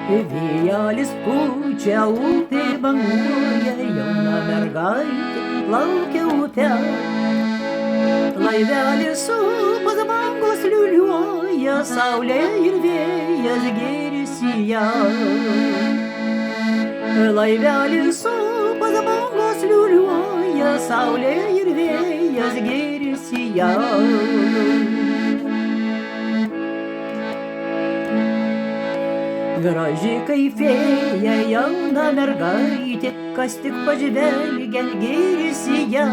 Vėjelis pučia, upė banguoja, jauna mergaitė plaukia upe. Laivelis supas bangos liuliuoja, saulė ir vėjas gėrisi ją. Laivelis supas bangos liuliuoja, saulė ir vėjas gėrisi ją. Graži kaip fėja jauna mergaitė, kas tik pažvelgia gėrisi ją.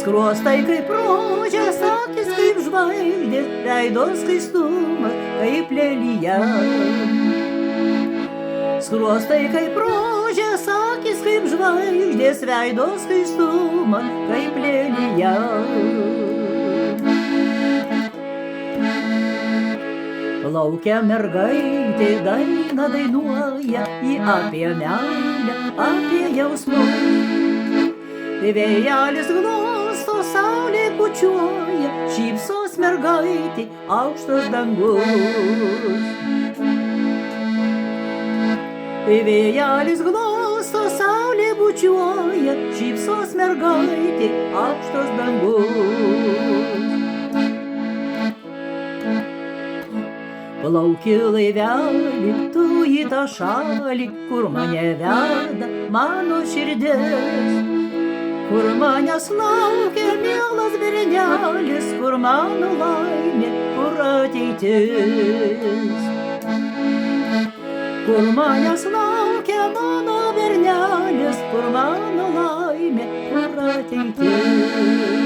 Skruostai kaip rožės, akys kaip žvaigždės, veido skaistumas kaip lelija. Skruostai kaip rožės, akys kaip žvaigždės, veido skaistumas kaip lelija. Plaukia mergaitė, dainą dainuoja, ji apie meilę, apie jausmus. Vėjelis glosto, saulė pučiuoja, šypsos mergaitė, aukštas dangus. Vėjelis glosto, saulė pučiuoja, šypsos mergaitė, aukštas dangus. Plauki laivelį, tu į tą šalį, kur mane veda mano širdis. Kur manęs laukia mielas bernelis, kur mano laimė, kur ateitis. Kur manęs laukia mano bernelis, kur mano laimė, kur ateitis.